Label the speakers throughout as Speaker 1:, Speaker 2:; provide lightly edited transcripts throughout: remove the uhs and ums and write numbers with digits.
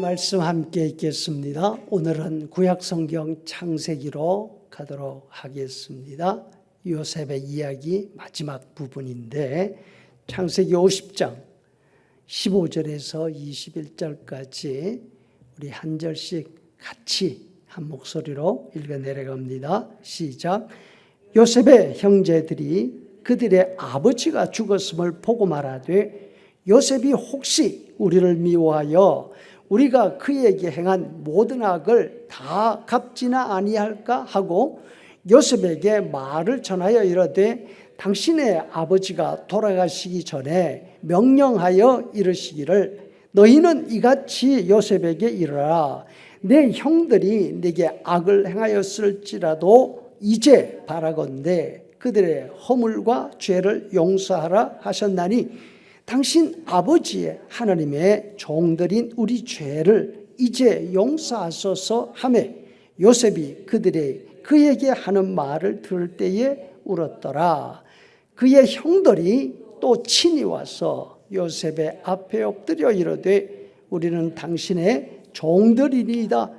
Speaker 1: 말씀 함께 읽겠습니다. 오늘은 구약성경 창세기로 가도록 하겠습니다. 요셉의 이야기 마지막 부분인데 창세기 50장 15절에서 21절까지 우리 한 절씩 같이 한 목소리로 읽어 내려갑니다. 시작. 요셉의 형제들이 그들의 아버지가 죽었음을 보고 말하되 요셉이 혹시 우리를 미워하여 우리가 그에게 행한 모든 악을 다 갚지나 아니할까 하고 요셉에게 말을 전하여 이르되 당신의 아버지가 돌아가시기 전에 명령하여 이르시기를 너희는 이같이 요셉에게 이르라. 내 형들이 네게 악을 행하였을지라도 이제 바라건대 그들의 허물과 죄를 용서하라 하셨나니 당신 아버지의 하나님의 종들인 우리 죄를 이제 용서하소서 하매 요셉이 그에게 하는 말을 들을 때에 울었더라. 그의 형들이 또 친히 와서 요셉의 앞에 엎드려 이르되 우리는 당신의 종들이니이다.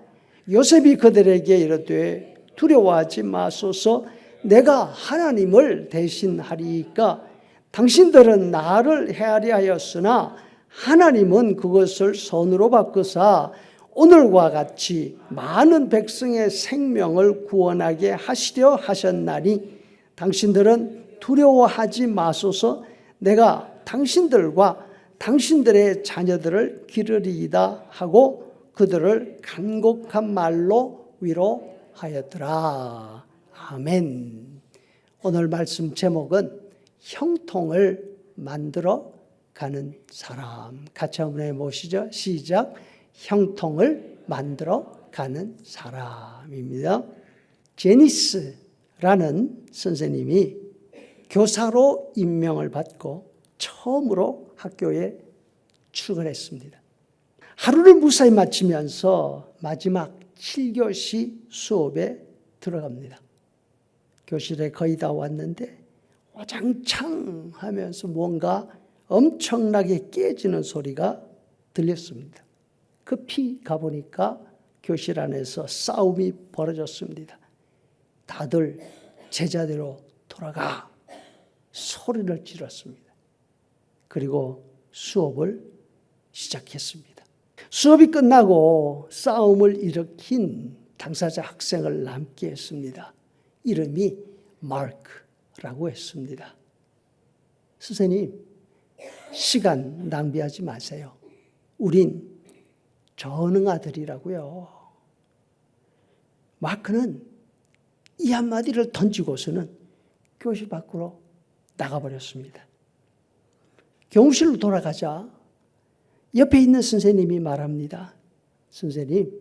Speaker 1: 요셉이 그들에게 이르되 두려워하지 마소서. 내가 하나님을 대신하리이까 당신들은 나를 헤아려 하였으나 하나님은 그것을 선으로 바꾸사 오늘과 같이 많은 백성의 생명을 구원하게 하시려 하셨나니 당신들은 두려워하지 마소서. 내가 당신들과 당신들의 자녀들을 기르리이다 하고 그들을 간곡한 말로 위로하였더라. 아멘. 오늘 말씀 제목은 형통을 만들어 가는 사람. 같이 한번 해보시죠. 시작. 형통을 만들어 가는 사람입니다. 제니스라는 선생님이 교사로 임명을 받고 처음으로 학교에 출근했습니다. 하루를 무사히 마치면서 마지막 7교시 수업에 들어갑니다. 교실에 거의 다 왔는데 와장창 하면서 뭔가 엄청나게 깨지는 소리가 들렸습니다. 급히 가보니까 교실 안에서 싸움이 벌어졌습니다. 다들 제자대로 돌아가 소리를 질렀습니다. 그리고 수업을 시작했습니다. 수업이 끝나고 싸움을 일으킨 당사자 학생을 남게 했습니다. 이름이 마크라고 했습니다. 선생님, 시간 낭비하지 마세요. 우린 전응아들이라고요. 마크는 이 한마디를 던지고서는 교실 밖으로 나가버렸습니다. 교무실로 돌아가자 옆에 있는 선생님이 말합니다. 선생님,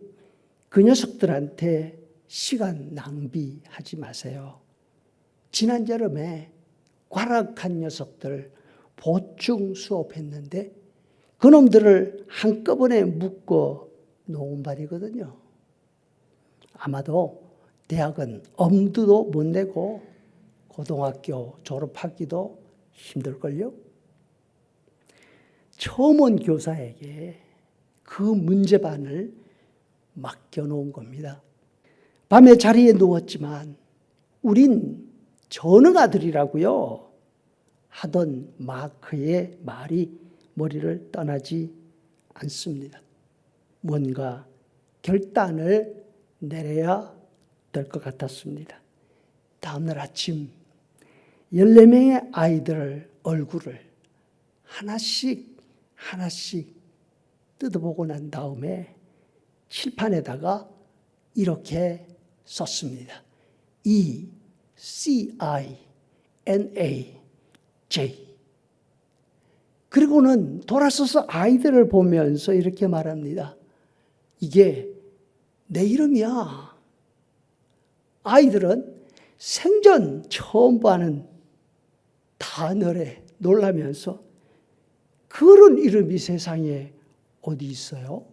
Speaker 1: 그 녀석들한테 시간 낭비하지 마세요. 지난 여름에 과락한 녀석들 보충 수업했는데 그놈들을 한꺼번에 묶어 놓은 발이거든요. 아마도 대학은 엄두도 못 내고 고등학교 졸업하기도 힘들걸요. 처음 온 교사에게 그 문제반을 맡겨놓은 겁니다. 밤에 자리에 누웠지만 우린 전응아들이라고요 하던 마크의 말이 머리를 떠나지 않습니다. 뭔가 결단을 내려야 될 것 같았습니다. 다음날 아침 14명의 아이들 얼굴을 하나씩 뜯어보고 난 다음에 칠판에다가 이렇게 썼습니다. ECINAJ. 그리고는 돌아서서 아이들을 보면서 이렇게 말합니다. 이게 내 이름이야. 아이들은 생전 처음 보는 단어에 놀라면서 그런 이름이 세상에 어디 있어요?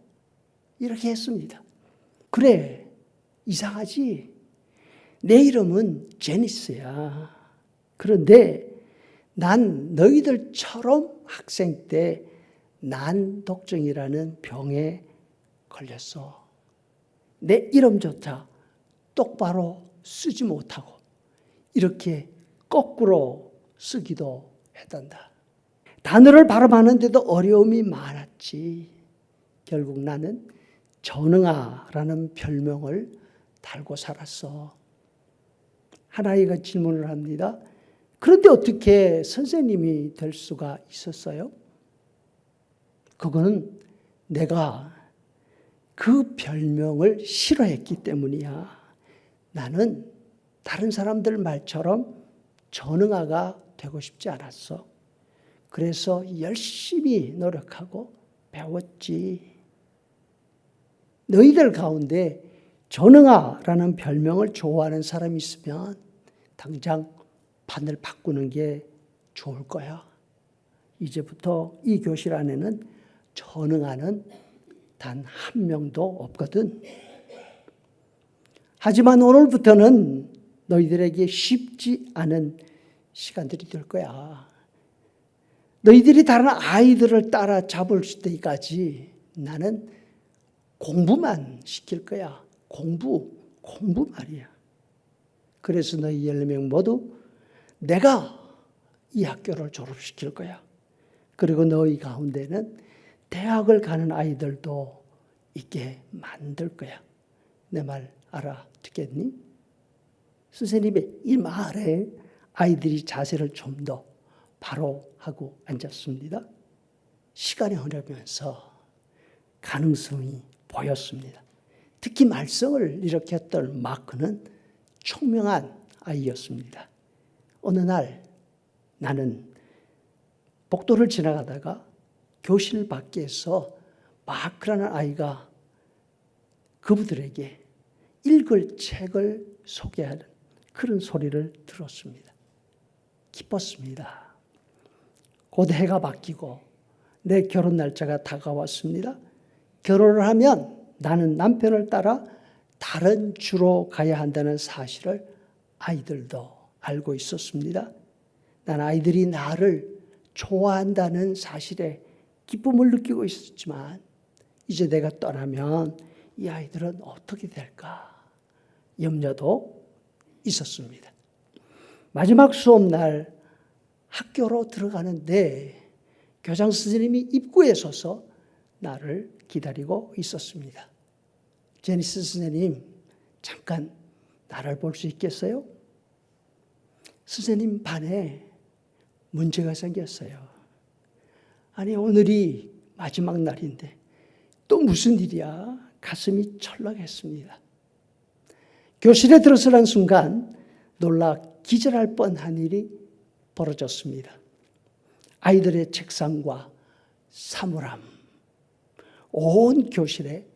Speaker 1: 이렇게 했습니다. 그래, 이상하지? 내 이름은 제니스야. 그런데 난 너희들처럼 학생 때 난독증이라는 병에 걸렸어. 내 이름조차 똑바로 쓰지 못하고 이렇게 거꾸로 쓰기도 했단다. 단어를 발음하는데도 어려움이 많았지. 결국 나는 전응아라는 별명을 달고 살았어. 한 아이가 질문을 합니다. 그런데 어떻게 선생님이 될 수가 있었어요? 그거는 내가 그 별명을 싫어했기 때문이야. 나는 다른 사람들 말처럼 전응아가 되고 싶지 않았어. 그래서 열심히 노력하고 배웠지. 너희들 가운데 전응아라는 별명을 좋아하는 사람이 있으면 당장 반을 바꾸는 게 좋을 거야. 이제부터 이 교실 안에는 전응아는 단 한 명도 없거든. 하지만 오늘부터는 너희들에게 쉽지 않은 시간들이 될 거야. 너희들이 다른 아이들을 따라잡을 때까지 나는 공부만 시킬 거야. 공부 말이야. 그래서 너희 14명 모두 내가 이 학교를 졸업시킬 거야. 그리고 너희 가운데는 대학을 가는 아이들도 있게 만들 거야. 내 말 알아듣겠니? 선생님의 이 말에 아이들이 자세를 좀 더 바로 하고 앉았습니다. 시간이 흐르면서 가능성이 보였습니다. 특히 말썽을 일으켰던 마크는 총명한 아이였습니다. 어느 날 나는 복도를 지나가다가 교실 밖에서 마크라는 아이가 그분들에게 읽을 책을 소개하는 그런 소리를 들었습니다. 기뻤습니다. 곧 해가 바뀌고 내 결혼 날짜가 다가왔습니다. 결혼을 하면 나는 남편을 따라 다른 주로 가야 한다는 사실을 아이들도 알고 있었습니다. 난 아이들이 나를 좋아한다는 사실에 기쁨을 느끼고 있었지만 이제 내가 떠나면 이 아이들은 어떻게 될까 염려도 있었습니다. 마지막 수업날 학교로 들어가는데 교장 선생님이 입구에 서서 나를 기다리고 있었습니다. 제니스 선생님, 잠깐 나를 볼 수 있겠어요? 선생님 반에 문제가 생겼어요. 아니, 오늘이 마지막 날인데 또 무슨 일이야? 가슴이 철렁했습니다. 교실에 들어서는 순간 놀라 기절할 뻔한 일이 벌어졌습니다. 아이들의 책상과 사물함, 온 교실에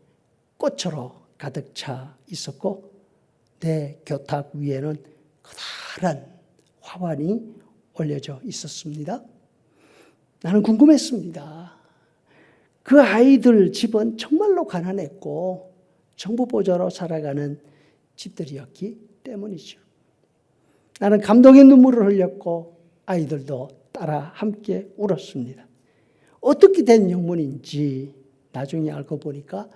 Speaker 1: 꽃으로 가득 차 있었고 내 교탁 위에는 커다란 화환이 올려져 있었습니다. 나는 궁금했습니다. 그 아이들 집은 정말로 가난했고 정부 보조로 살아가는 집들이었기 때문이죠. 나는 감동의 눈물을 흘렸고 아이들도 따라 함께 울었습니다. 어떻게 된 영문인지 나중에 알고 보니까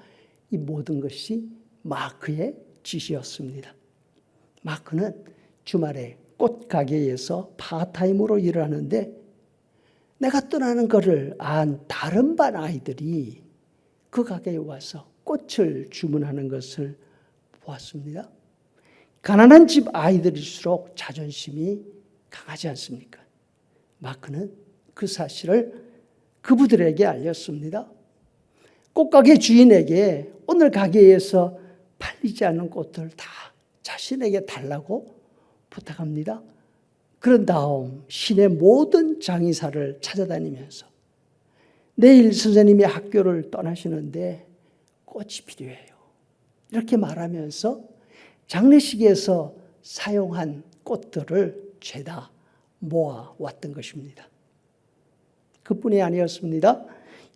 Speaker 1: 이 모든 것이 마크의 짓이었습니다. 마크는 주말에 꽃가게에서 파타임으로 일을 하는데 내가 떠나는 것을 안 다른 반 아이들이 그 가게에 와서 꽃을 주문하는 것을 보았습니다. 가난한 집 아이들일수록 자존심이 강하지 않습니까? 마크는 그 사실을 그분들에게 알렸습니다. 꽃가게 주인에게 오늘 가게에서 팔리지 않는 꽃들 다 자신에게 달라고 부탁합니다. 그런 다음 시내 모든 장의사를 찾아다니면서 내일 선생님이 학교를 떠나시는데 꽃이 필요해요. 이렇게 말하면서 장례식에서 사용한 꽃들을 죄다 모아왔던 것입니다. 그뿐이 아니었습니다.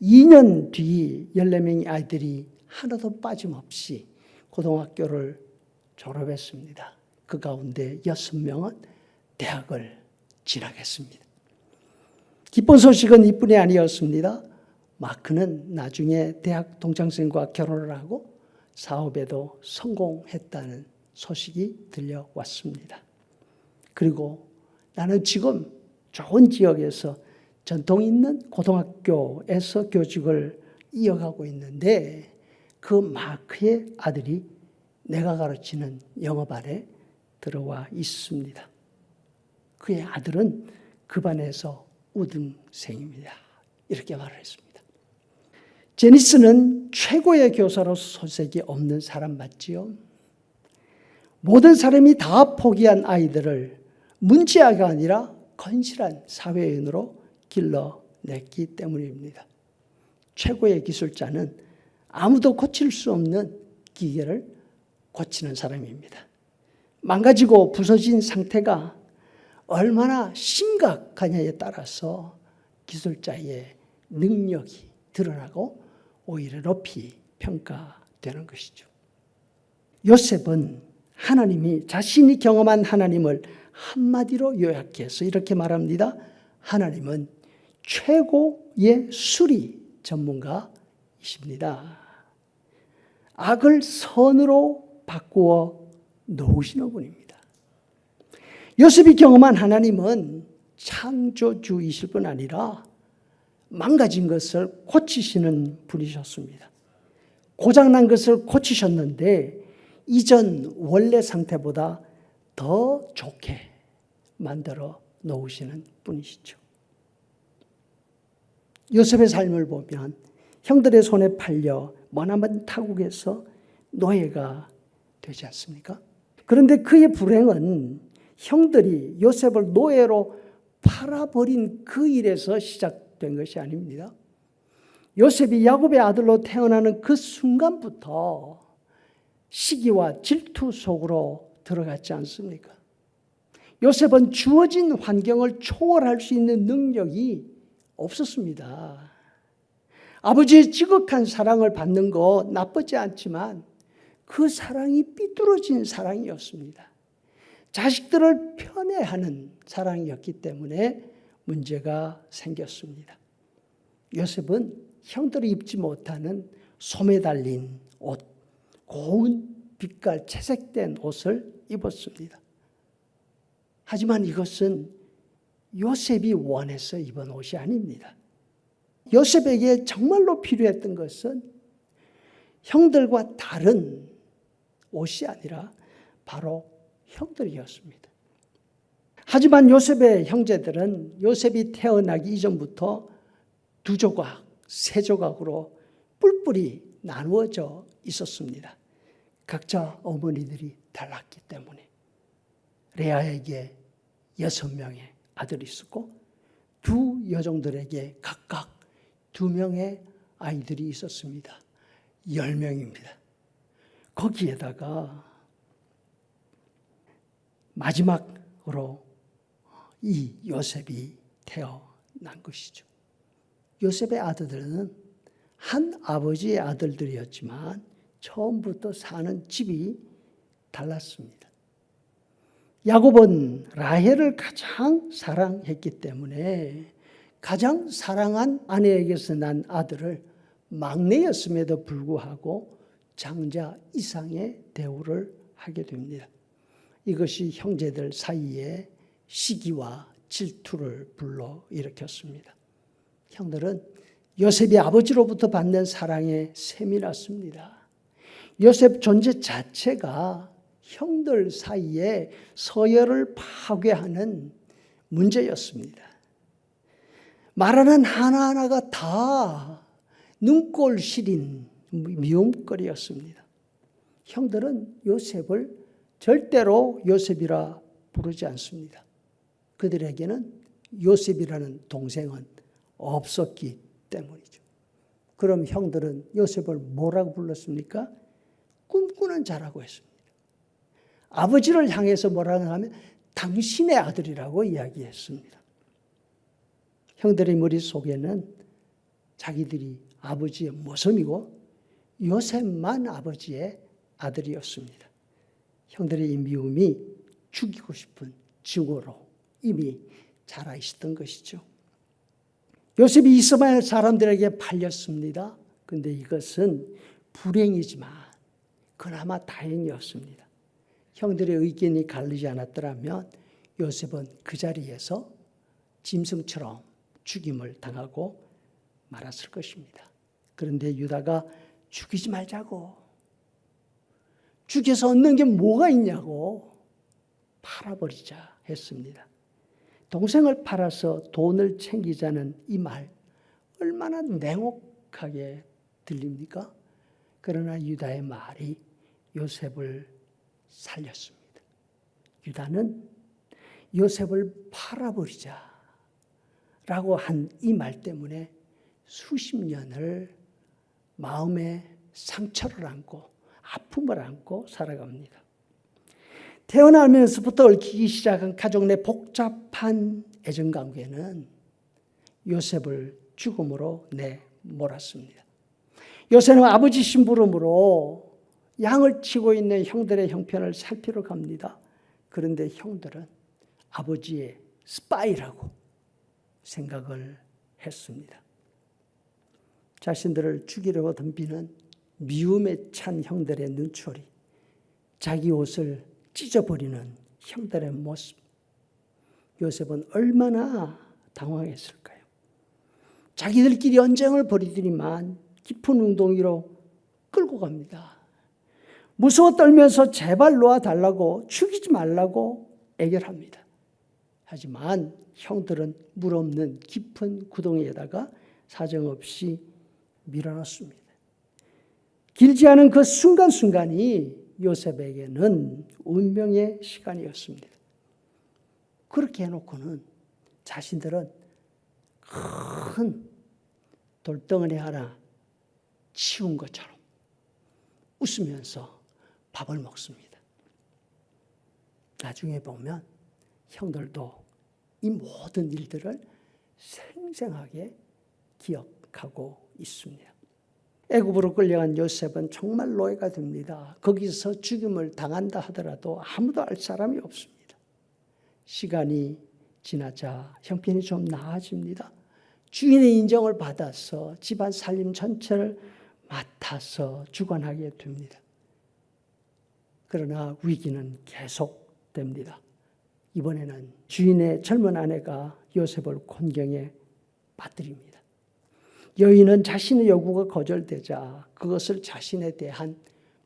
Speaker 1: 2년 뒤 14명의 아이들이 하나도 빠짐없이 고등학교를 졸업했습니다. 그 가운데 6명은 대학을 진학했습니다. 기쁜 소식은 이뿐이 아니었습니다. 마크는 나중에 대학 동창생과 결혼을 하고 사업에도 성공했다는 소식이 들려왔습니다. 그리고 나는 지금 좋은 지역에서 전통 있는 고등학교에서 교직을 이어가고 있는데 그 마크의 아들이 내가 가르치는 영어반에 들어와 있습니다. 그의 아들은 그 반에서 우등생입니다. 이렇게 말을 했습니다. 제니스는 최고의 교사로서 소색이 없는 사람 맞지요? 모든 사람이 다 포기한 아이들을 문제아가 아니라 건실한 사회인으로 길러냈기 때문입니다. 최고의 기술자는 아무도 고칠 수 없는 기계를 고치는 사람입니다. 망가지고 부서진 상태가 얼마나 심각하냐에 따라서 기술자의 능력이 드러나고 오히려 높이 평가되는 것이죠. 요셉은 하나님이 자신이 경험한 하나님을 한마디로 요약해서 이렇게 말합니다. 하나님은 최고의 수리 전문가이십니다. 악을 선으로 바꾸어 놓으시는 분입니다. 요셉이 경험한 하나님은 창조주이실 뿐 아니라 망가진 것을 고치시는 분이셨습니다. 고장난 것을 고치셨는데 이전 원래 상태보다 더 좋게 만들어 놓으시는 분이시죠. 요셉의 삶을 보면 형들의 손에 팔려 머나먼 타국에서 노예가 되지 않습니까? 그런데 그의 불행은 형들이 요셉을 노예로 팔아버린 그 일에서 시작된 것이 아닙니다. 요셉이 야곱의 아들로 태어나는 그 순간부터 시기와 질투 속으로 들어갔지 않습니까? 요셉은 주어진 환경을 초월할 수 있는 능력이 없었습니다. 아버지의 지극한 사랑을 받는 거 나쁘지 않지만 그 사랑이 삐뚤어진 사랑이었습니다. 자식들을 편애하는 사랑이었기 때문에 문제가 생겼습니다. 요셉은 형들이 입지 못하는 소매 달린 옷, 고운 빛깔 채색된 옷을 입었습니다. 하지만 이것은 요셉이 원해서 입은 옷이 아닙니다. 요셉에게 정말로 필요했던 것은 형들과 다른 옷이 아니라 바로 형들이었습니다. 하지만 요셉의 형제들은 요셉이 태어나기 이전부터 두 조각, 세 조각으로 뿔뿔이 나누어져 있었습니다. 각자 어머니들이 달랐기 때문에. 레아에게 6명의 아들이 있었고 두 여종들에게 각각 2명의 아이들이 있었습니다. 10명입니다. 거기에다가 마지막으로 이 요셉이 태어난 것이죠. 요셉의 아들들은 한 아버지의 아들들이었지만 처음부터 사는 집이 달랐습니다. 야곱은 라헬을 가장 사랑했기 때문에 가장 사랑한 아내에게서 난 아들을 막내였음에도 불구하고 장자 이상의 대우를 하게 됩니다. 이것이 형제들 사이에 시기와 질투를 불러일으켰습니다. 형들은 요셉이 아버지로부터 받는 사랑에 세밀했습니다. 요셉 존재 자체가 형들 사이에 서열을 파괴하는 문제였습니다. 말하는 하나하나가 다 눈꼴 시린 미움거리였습니다. 형들은 요셉을 절대로 요셉이라 부르지 않습니다. 그들에게는 요셉이라는 동생은 없었기 때문이죠. 그럼 형들은 요셉을 뭐라고 불렀습니까? 꿈꾸는 자라고 했습니다. 아버지를 향해서 뭐라고 하면 당신의 아들이라고 이야기했습니다. 형들의 머릿속에는 자기들이 아버지의 모섬이고 요셉만 아버지의 아들이었습니다. 형들의 이 미움이 죽이고 싶은 증오로 이미 자라 있었던 것이죠. 요셉이 이스마엘 사람들에게 팔렸습니다. 근데 이것은 불행이지만 그나마 다행이었습니다. 형들의 의견이 갈리지 않았더라면 요셉은 그 자리에서 짐승처럼 죽임을 당하고 말았을 것입니다. 그런데 유다가 죽이지 말자고, 죽여서 얻는 게 뭐가 있냐고, 팔아버리자 했습니다. 동생을 팔아서 돈을 챙기자는 이 말 얼마나 냉혹하게 들립니까? 그러나 유다의 말이 요셉을 살렸습니다. 유다는 요셉을 팔아버리자 라고 한 이 말 때문에 수십 년을 마음에 상처를 안고 아픔을 안고 살아갑니다. 태어나면서부터 얽히기 시작한 가족 내 복잡한 애정관계는 요셉을 죽음으로 내몰았습니다. 요셉은 아버지 심부름으로 양을 치고 있는 형들의 형편을 살피러 갑니다. 그런데 형들은 아버지의 스파이라고 생각을 했습니다. 자신들을 죽이려고 덤비는 미움에 찬 형들의 눈초리, 자기 옷을 찢어버리는 형들의 모습, 요셉은 얼마나 당황했을까요? 자기들끼리 언쟁을 벌이더니만 깊은 웅덩이로 끌고 갑니다. 무서워 떨면서 제발 놓아달라고, 죽이지 말라고 애결합니다. 하지만 형들은 물 없는 깊은 구덩이에다가 사정없이 밀어넣습니다. 길지 않은 그 순간순간이 요셉에게는 운명의 시간이었습니다. 그렇게 해놓고는 자신들은 큰 돌덩어리 하나 치운 것처럼 웃으면서 밥을 먹습니다. 나중에 보면 형들도 이 모든 일들을 생생하게 기억하고 있습니다. 애굽으로 끌려간 요셉은 정말 노예가 됩니다. 거기서 죽임을 당한다 하더라도 아무도 알 사람이 없습니다. 시간이 지나자 형편이 좀 나아집니다. 주인의 인정을 받아서 집안 살림 전체를 맡아서 주관하게 됩니다. 그러나 위기는 계속됩니다. 이번에는 주인의 젊은 아내가 요셉을 곤경에 빠뜨립니다. 여인은 자신의 요구가 거절되자 그것을 자신에 대한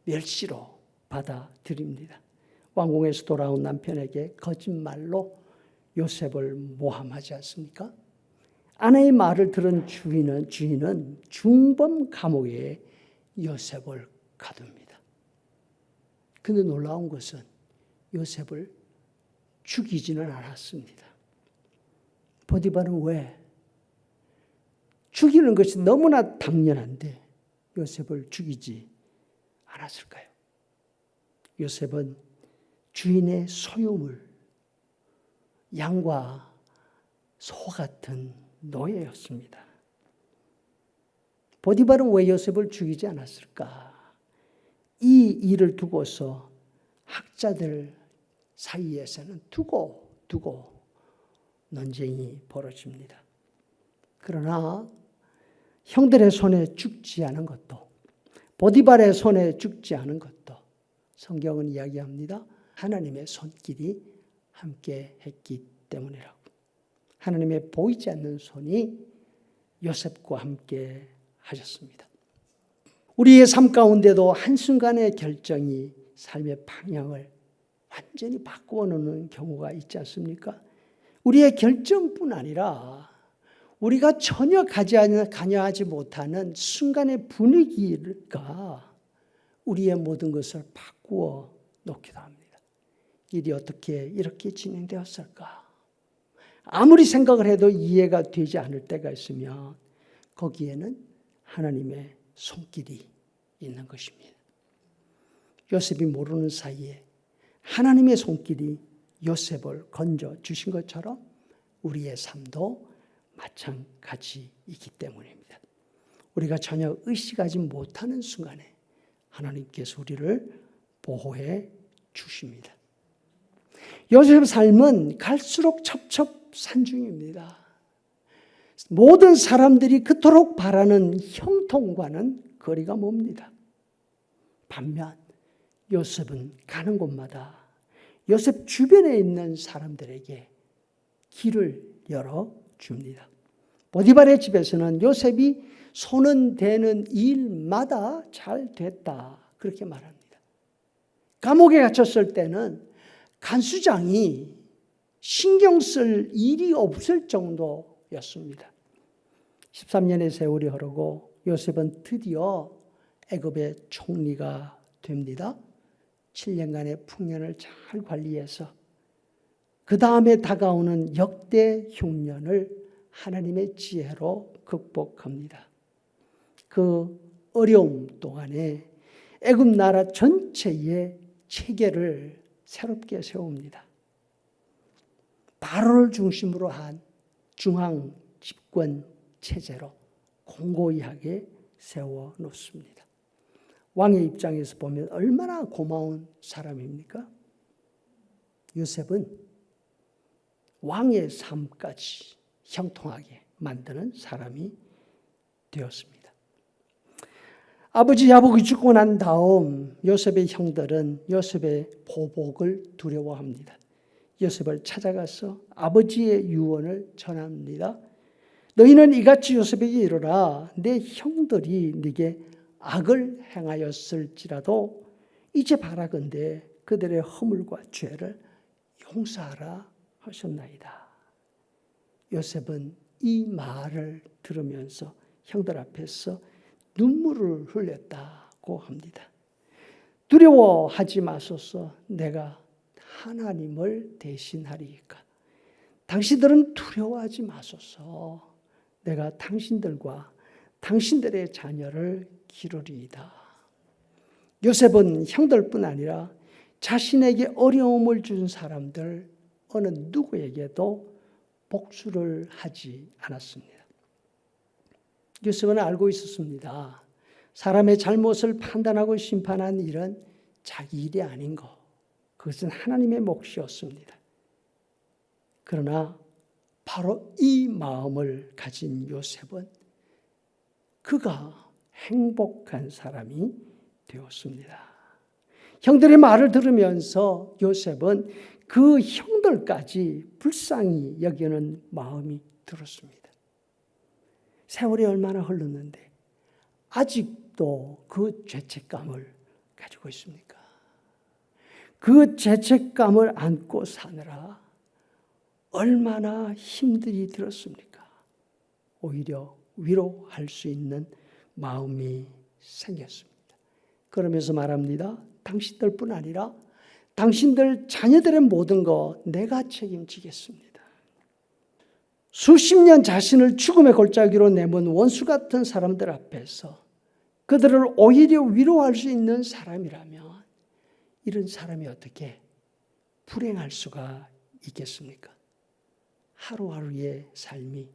Speaker 1: 멸시로 받아들입니다. 왕궁에서 돌아온 남편에게 거짓말로 요셉을 모함하지 않습니까? 아내의 말을 들은 주인은 중범 감옥에 요셉을 가둡니다. 근데 놀라운 것은 요셉을 죽이지는 않았습니다. 보디발은 왜? 죽이는 것이 너무나 당연한데 요셉을 죽이지 않았을까요? 요셉은 주인의 소유물, 양과 소 같은 노예였습니다. 보디발은 왜 요셉을 죽이지 않았을까? 이 일을 두고서 학자들 사이에서는 두고 논쟁이 벌어집니다. 그러나 형들의 손에 죽지 않은 것도, 보디발의 손에 죽지 않은 것도 성경은 이야기합니다. 하나님의 손길이 함께 했기 때문이라고. 하나님의 보이지 않는 손이 요셉과 함께 하셨습니다. 우리의 삶 가운데도 한순간의 결정이 삶의 방향을 완전히 바꾸어 놓는 경우가 있지 않습니까? 우리의 결정뿐 아니라 우리가 전혀 관여하지 못하는 순간의 분위기가 우리의 모든 것을 바꾸어 놓기도 합니다. 일이 어떻게 이렇게 진행되었을까? 아무리 생각을 해도 이해가 되지 않을 때가 있으면 거기에는 하나님의 손길이 있는 것입니다. 요셉이 모르는 사이에 하나님의 손길이 요셉을 건져 주신 것처럼 우리의 삶도 마찬가지이기 때문입니다. 우리가 전혀 의식하지 못하는 순간에 하나님께서 우리를 보호해 주십니다. 요셉의 삶은 갈수록 첩첩산중입니다. 모든 사람들이 그토록 바라는 형통과는 거리가 멉니다. 반면 요셉은 가는 곳마다 요셉 주변에 있는 사람들에게 길을 열어줍니다. 보디발의 집에서는 요셉이 손은 대는 일마다 잘 됐다, 그렇게 말합니다. 감옥에 갇혔을 때는 간수장이 신경 쓸 일이 없을 정도였습니다. 13년의 세월이 흐르고 요셉은 드디어 애굽의 총리가 됩니다. 7년간의 풍년을 잘 관리해서 그 다음에 다가오는 역대 흉년을 하나님의 지혜로 극복합니다. 그 어려움 동안에 애굽 나라 전체의 체계를 새롭게 세웁니다. 바로를 중심으로 한 중앙 집권 체제로 공고히하게 세워놓습니다. 왕의 입장에서 보면 얼마나 고마운 사람입니까? 요셉은 왕의 삶까지 형통하게 만드는 사람이 되었습니다. 아버지 야곱이 죽고 난 다음 요셉의 형들은 요셉의 보복을 두려워합니다. 요셉을 찾아가서 아버지의 유언을 전합니다. 너희는 이같이 요셉에게 이르라. 내 형들이 네게 악을 행하였을지라도 이제 바라건대 그들의 허물과 죄를 용서하라 하셨나이다. 요셉은 이 말을 들으면서 형들 앞에서 눈물을 흘렸다고 합니다. 두려워하지 마소서. 내가 하나님을 대신하리이까. 당신들은 두려워하지 마소서. 내가 당신들과 당신들의 자녀를 기르리이다. 요셉은 형들뿐 아니라 자신에게 어려움을 준 사람들 어느 누구에게도 복수를 하지 않았습니다. 요셉은 알고 있었습니다. 사람의 잘못을 판단하고 심판하는 일은 자기 일이 아닌 것. 그것은 하나님의 몫이었습니다. 그러나 바로 이 마음을 가진 요셉은 그가 행복한 사람이 되었습니다. 형들의 말을 들으면서 요셉은 그 형들까지 불쌍히 여기는 마음이 들었습니다. 세월이 얼마나 흘렀는데 아직도 그 죄책감을 가지고 있습니까? 그 죄책감을 안고 사느라 얼마나 힘들이 들었습니까? 오히려 위로할 수 있는 마음이 생겼습니다. 그러면서 말합니다. 당신들뿐 아니라 당신들 자녀들의 모든 것 내가 책임지겠습니다. 수십 년 자신을 죽음의 골짜기로 내몬 원수 같은 사람들 앞에서 그들을 오히려 위로할 수 있는 사람이라면 이런 사람이 어떻게 불행할 수가 있겠습니까? 하루하루의 삶이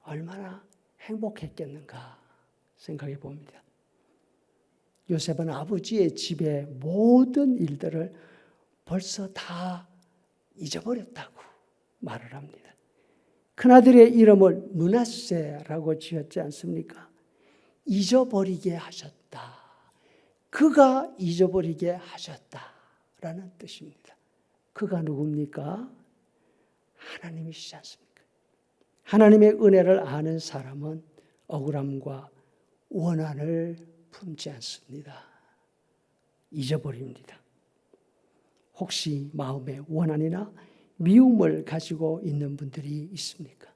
Speaker 1: 얼마나 행복했겠는가 생각해 봅니다. 요셉은 아버지의 집의 모든 일들을 벌써 다 잊어버렸다고 말을 합니다. 큰아들의 이름을 므낫세라고 지었지 않습니까? 잊어버리게 하셨다. 그가 잊어버리게 하셨다라는 뜻입니다. 그가 누굽니까? 하나님이시지 않습니까? 하나님의 은혜를 아는 사람은 억울함과 원한을 품지 않습니다. 잊어버립니다. 혹시 마음에 원한이나 미움을 가지고 있는 분들이 있습니까?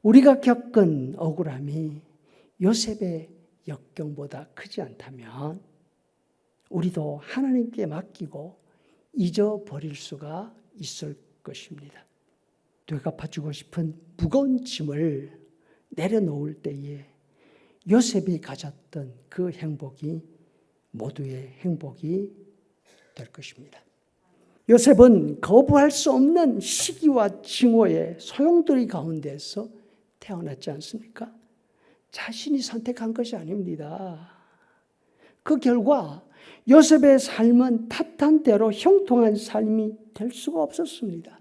Speaker 1: 우리가 겪은 억울함이 요셉의 역경보다 크지 않다면 우리도 하나님께 맡기고 잊어버릴 수가 있을 것입니다. 되갚아주고 싶은 무거운 짐을 내려놓을 때에 요셉이 가졌던 그 행복이 모두의 행복이 될 것입니다. 요셉은 거부할 수 없는 시기와 징후의 소용돌이 가운데서 태어났지 않습니까? 자신이 선택한 것이 아닙니다. 그 결과 요셉의 삶은 탓한 대로 형통한 삶이 될 수가 없었습니다.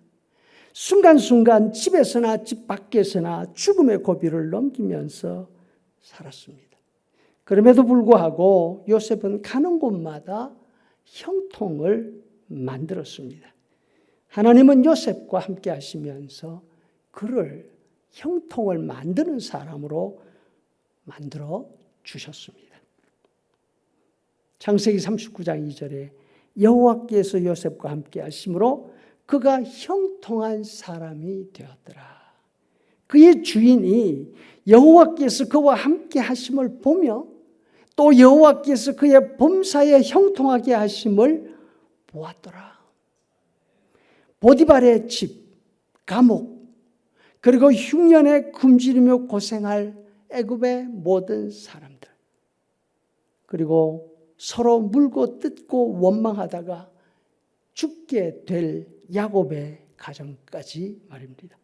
Speaker 1: 순간순간 집에서나 집 밖에서나 죽음의 고비를 넘기면서 살았습니다. 그럼에도 불구하고 요셉은 가는 곳마다 형통을 만들었습니다. 하나님은 요셉과 함께 하시면서 그를 형통을 만드는 사람으로 만들어 주셨습니다. 창세기 39장 2절에 여호와께서 요셉과 함께 하심으로 그가 형통한 사람이 되었더라. 그의 주인이 여호와께서 그와 함께 하심을 보며 또 여호와께서 그의 범사에 형통하게 하심을 보았더라. 보디발의 집, 감옥, 그리고 흉년에 굶주리며 고생할 애굽의 모든 사람들, 그리고 서로 물고 뜯고 원망하다가 죽게 될 야곱의 가정까지 말입니다.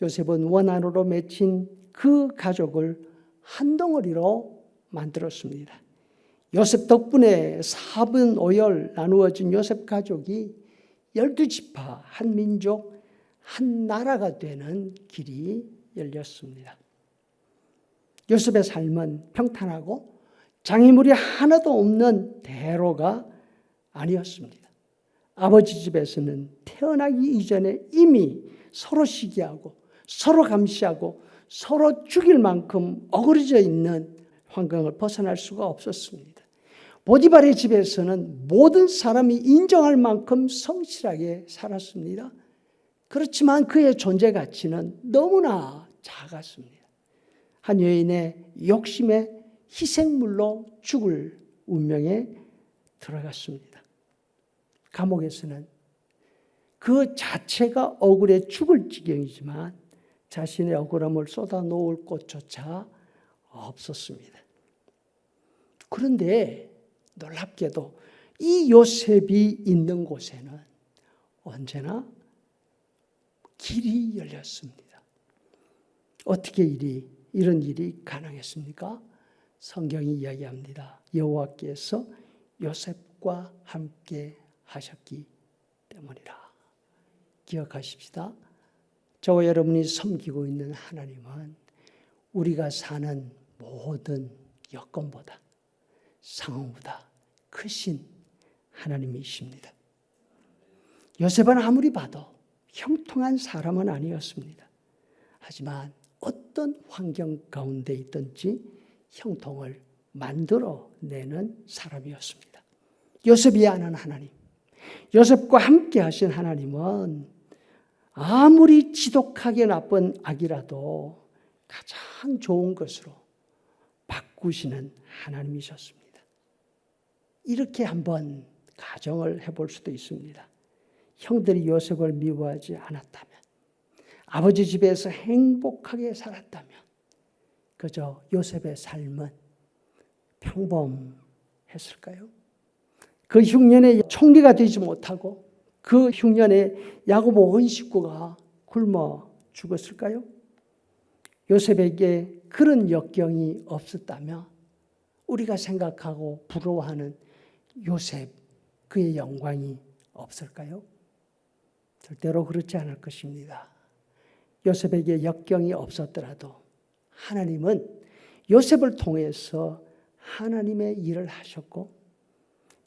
Speaker 1: 요셉은 원 안으로 맺힌 그 가족을 한 덩어리로 만들었습니다. 요셉 덕분에 4분 5열 나누어진 요셉 가족이 12지파 한 민족 한 나라가 되는 길이 열렸습니다. 요셉의 삶은 평탄하고 장애물이 하나도 없는 대로가 아니었습니다. 아버지 집에서는 태어나기 이전에 이미 서로 시기하고 서로 감시하고 서로 죽일 만큼 어그러져 있는 환경을 벗어날 수가 없었습니다. 보디발의 집에서는 모든 사람이 인정할 만큼 성실하게 살았습니다. 그렇지만 그의 존재 가치는 너무나 작았습니다. 한 여인의 욕심에 희생물로 죽을 운명에 들어갔습니다. 감옥에서는 그 자체가 억울해 죽을 지경이지만 자신의 억울함을 쏟아놓을 곳조차 없었습니다. 그런데 놀랍게도 이 요셉이 있는 곳에는 언제나 길이 열렸습니다. 어떻게 이런 일이 가능했습니까? 성경이 이야기합니다. 여호와께서 요셉과 함께 하셨기 때문이라. 기억하십시다. 저와 여러분이 섬기고 있는 하나님은 우리가 사는 모든 여건보다 상황보다 크신 하나님이십니다. 요셉은 아무리 봐도 형통한 사람은 아니었습니다. 하지만 어떤 환경 가운데 있든지 형통을 만들어내는 사람이었습니다. 요셉이 아는 하나님, 요셉과 함께 하신 하나님은 아무리 지독하게 나쁜 악이라도 가장 좋은 것으로 바꾸시는 하나님이셨습니다. 이렇게 한번 가정을 해볼 수도 있습니다. 형들이 요셉을 미워하지 않았다면, 아버지 집에서 행복하게 살았다면 그저 요셉의 삶은 평범했을까요? 그 흉년에 총리가 되지 못하고 그 흉년에 야곱 온 식구가 굶어 죽었을까요? 요셉에게 그런 역경이 없었다면 우리가 생각하고 부러워하는 요셉, 그의 영광이 없을까요? 절대로 그렇지 않을 것입니다. 요셉에게 역경이 없었더라도 하나님은 요셉을 통해서 하나님의 일을 하셨고,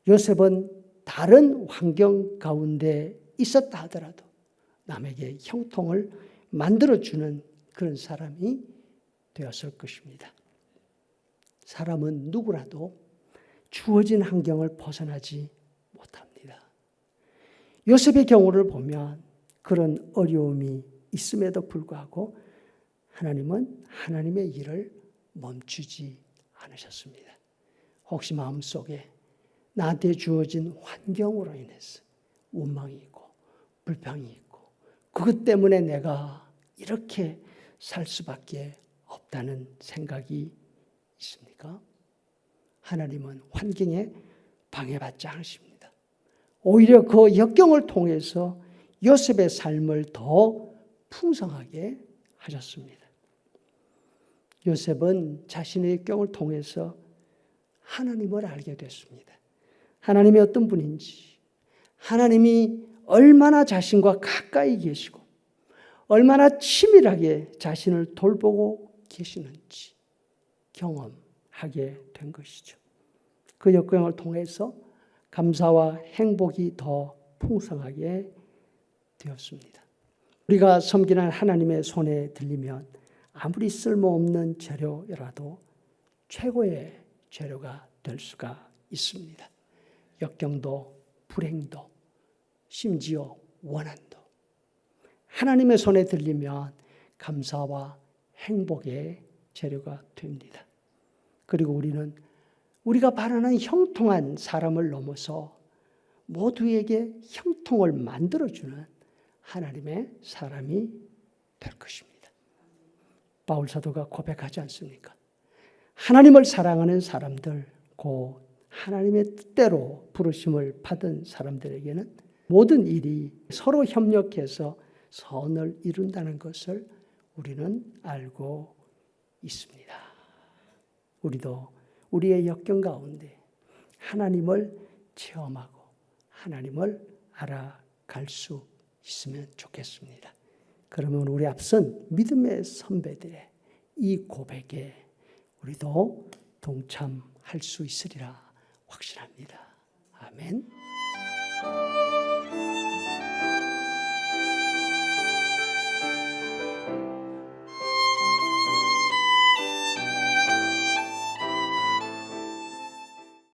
Speaker 1: 요셉은 다른 환경 가운데 있었다 하더라도 남에게 형통을 만들어주는 그런 사람이 되었을 것입니다. 사람은 누구라도 주어진 환경을 벗어나지 못합니다. 요셉의 경우를 보면 그런 어려움이 있음에도 불구하고 하나님은 하나님의 일을 멈추지 않으셨습니다. 혹시 마음속에 나한테 주어진 환경으로 인해서 원망이 있고 불평이 있고 그것 때문에 내가 이렇게 살 수밖에 없다는 생각이 있습니까? 하나님은 환경에 방해받지 않으십니다. 오히려 그 역경을 통해서 요셉의 삶을 더 풍성하게 하셨습니다. 요셉은 자신의 역경을 통해서 하나님을 알게 됐습니다. 하나님이 어떤 분인지, 하나님이 얼마나 자신과 가까이 계시고 얼마나 치밀하게 자신을 돌보고 계시는지 경험하게 된 것이죠. 그 역경을 통해서 감사와 행복이 더 풍성하게 되었습니다. 우리가 섬기는 하나님의 손에 들리면 아무리 쓸모없는 재료라도 최고의 재료가 될 수가 있습니다. 역경도 불행도 심지어 원한도 하나님의 손에 들리면 감사와 행복의 재료가 됩니다. 그리고 우리는 우리가 바라는 형통한 사람을 넘어서 모두에게 형통을 만들어주는 하나님의 사람이 될 것입니다. 바울 사도가 고백하지 않습니까? 하나님을 사랑하는 사람들, 곧 하나님의 뜻대로 부르심을 받은 사람들에게는 모든 일이 서로 협력해서 선을 이룬다는 것을 우리는 알고 있습니다. 우리도 우리의 역경 가운데 하나님을 체험하고 하나님을 알아갈 수 있으면 좋겠습니다. 그러면 우리 앞선 믿음의 선배들의 이 고백에 우리도 동참할 수 있으리라 확신합니다. 아멘.